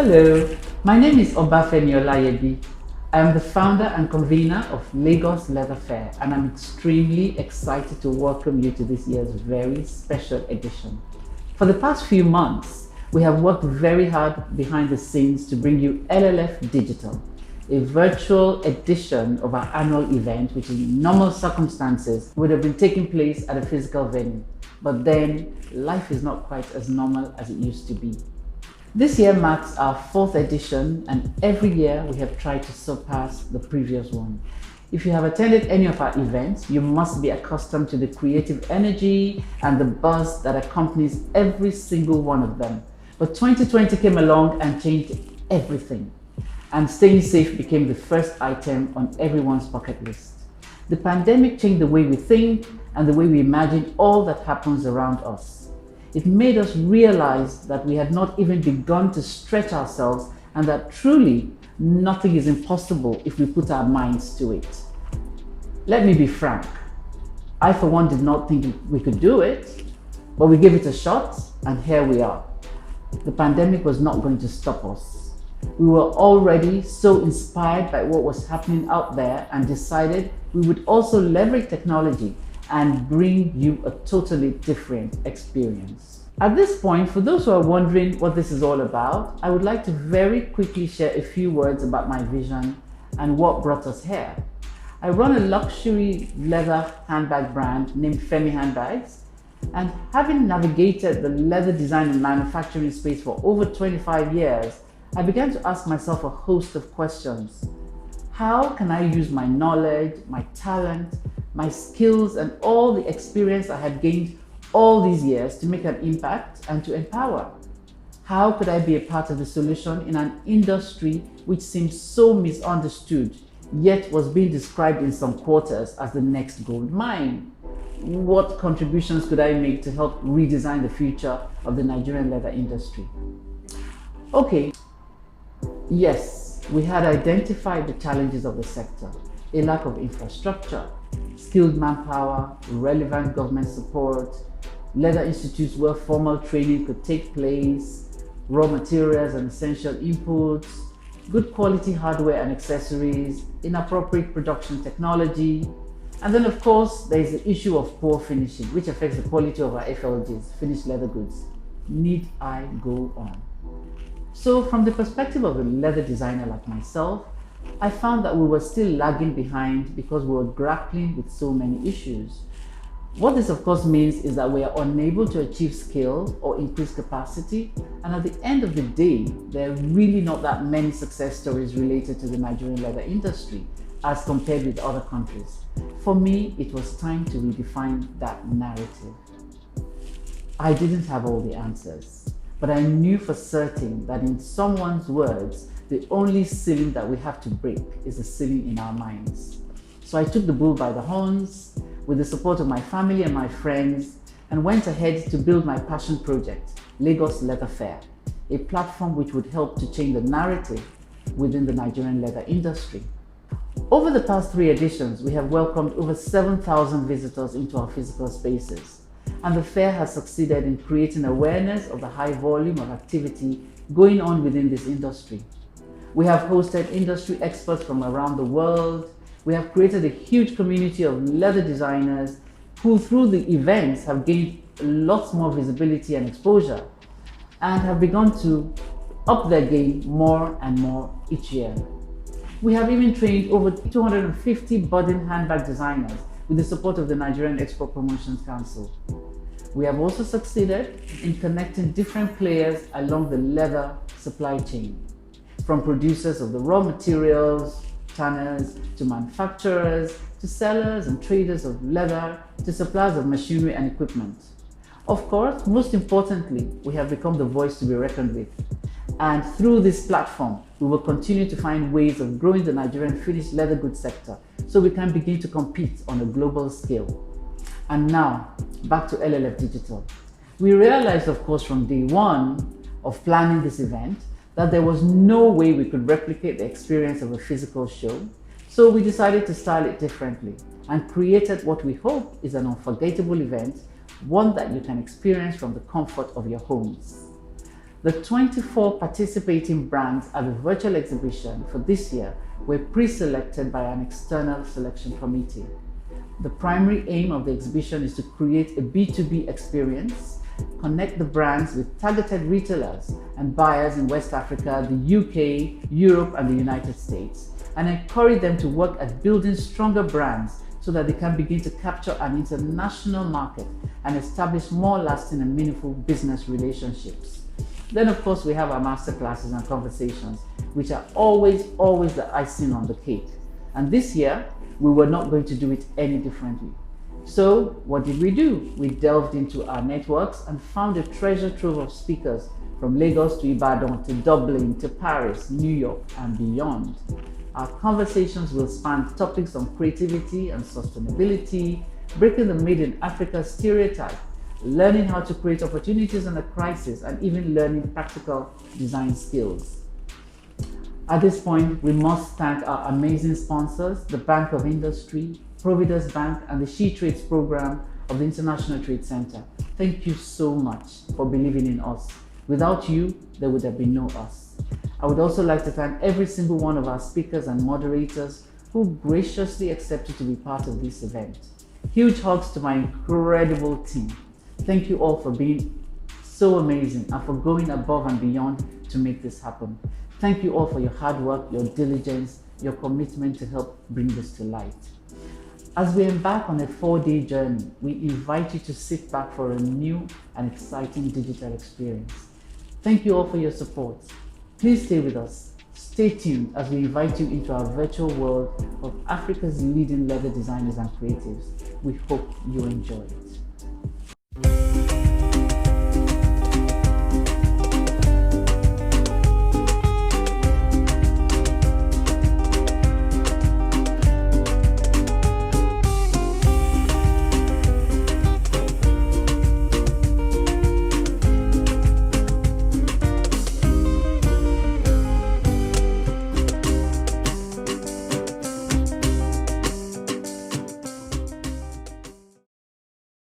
Hello, my name is Femi Olayebi. I am the founder and convener of Lagos Leather Fair, and I'm extremely excited to welcome you to this year's very special edition. For the past few months, we have worked very hard behind the scenes to bring you LLF Digital, a virtual edition of our annual event, which in normal circumstances would have been taking place at a physical venue. But then, life is not quite as normal as it used to be. This year marks our 4th edition, and every year we have tried to surpass the previous one. If you have attended any of our events, you must be accustomed to the creative energy and the buzz that accompanies every single one of them. But 2020 came along and changed everything, and staying safe became the first item on everyone's bucket list. The pandemic changed the way we think and the way we imagine all that happens around us. It made us realize that we had not even begun to stretch ourselves, and that truly nothing is impossible if we put our minds to it. Let me be frank. I, for one, did not think we could do it, but we gave it a shot, and here we are. The pandemic was not going to stop us. We were already so inspired by what was happening out there and decided we would also leverage technology and bring you a totally different experience. At this point, for those who are wondering what this is all about, I would like to very quickly share a few words about my vision and what brought us here. I run a luxury leather handbag brand named Femi Handbags, and having navigated the leather design and manufacturing space for over 25 years, I began to ask myself a host of questions. How can I use my knowledge, my talent, my skills, and all the experience I had gained all these years to make an impact and to empower? How could I be a part of the solution in an industry which seems so misunderstood, yet was being described in some quarters as the next gold mine? What contributions could I make to help redesign the future of the Nigerian leather industry? Okay, yes, we had identified the challenges of the sector: a lack of infrastructure, skilled manpower, relevant government support, leather institutes where formal training could take place, raw materials and essential inputs, good quality hardware and accessories, inappropriate production technology, and then of course there is the issue of poor finishing, which affects the quality of our FLGs, finished leather goods. Need I go on? So from the perspective of a leather designer like myself, I found that we were still lagging behind because we were grappling with so many issues. What this of course means is that we are unable to achieve scale or increase capacity, and at the end of the day, there are really not that many success stories related to the Nigerian leather industry as compared with other countries. For me, it was time to redefine that narrative. I didn't have all the answers, but I knew for certain that in someone's words, the only ceiling that we have to break is the ceiling in our minds. So I took the bull by the horns with the support of my family and my friends, and went ahead to build my passion project, Lagos Leather Fair, a platform which would help to change the narrative within the Nigerian leather industry. Over the past 3 editions, we have welcomed over 7,000 visitors into our physical spaces, and the fair has succeeded in creating awareness of the high volume of activity going on within this industry. We have hosted industry experts from around the world. We have created a huge community of leather designers who through the events have gained lots more visibility and exposure, and have begun to up their game more and more each year. We have even trained over 250 budding handbag designers with the support of the Nigerian Export Promotions Council. We have also succeeded in connecting different players along the leather supply chain, from producers of the raw materials, tanners, to manufacturers, to sellers and traders of leather, to suppliers of machinery and equipment. Of course, most importantly, we have become the voice to be reckoned with. And through this platform, we will continue to find ways of growing the Nigerian finished leather goods sector so we can begin to compete on a global scale. And now, back to LLF Digital. We realized, of course, from day one of planning this event, that there was no way we could replicate the experience of a physical show, so we decided to style it differently and created what we hope is an unforgettable event, one that you can experience from the comfort of your homes. The 24 participating brands at the virtual exhibition for this year were pre-selected by an external selection committee. The primary aim of the exhibition is to create a B2B experience, connect the brands with targeted retailers and buyers in West Africa, the UK, Europe, and the United States, and encourage them to work at building stronger brands so that they can begin to capture an international market and establish more lasting and meaningful business relationships. Then, of course, we have our masterclasses and conversations, which are always the icing on the cake. And this year, we were not going to do it any differently. So what did we do? We delved into our networks and found a treasure trove of speakers from Lagos to Ibadan to Dublin to Paris, New York, and beyond. Our conversations will span topics on creativity and sustainability, breaking the Made in Africa stereotype, learning how to create opportunities in a crisis, and even learning practical design skills. At this point, we must thank our amazing sponsors, the Bank of Industry, Providence Bank, and the She Trades program of the International Trade Center. Thank you so much for believing in us. Without you, there would have been no us. I would also like to thank every single one of our speakers and moderators who graciously accepted to be part of this event. Huge hugs to my incredible team. Thank you all for being so amazing and for going above and beyond to make this happen. Thank you all for your hard work, your diligence, your commitment to help bring this to light. As we embark on a 4-day journey, we invite you to sit back for a new and exciting digital experience. Thank you all for your support. Please stay with us. Stay tuned as we invite you into our virtual world of Africa's leading leather designers and creatives. We hope you enjoy it.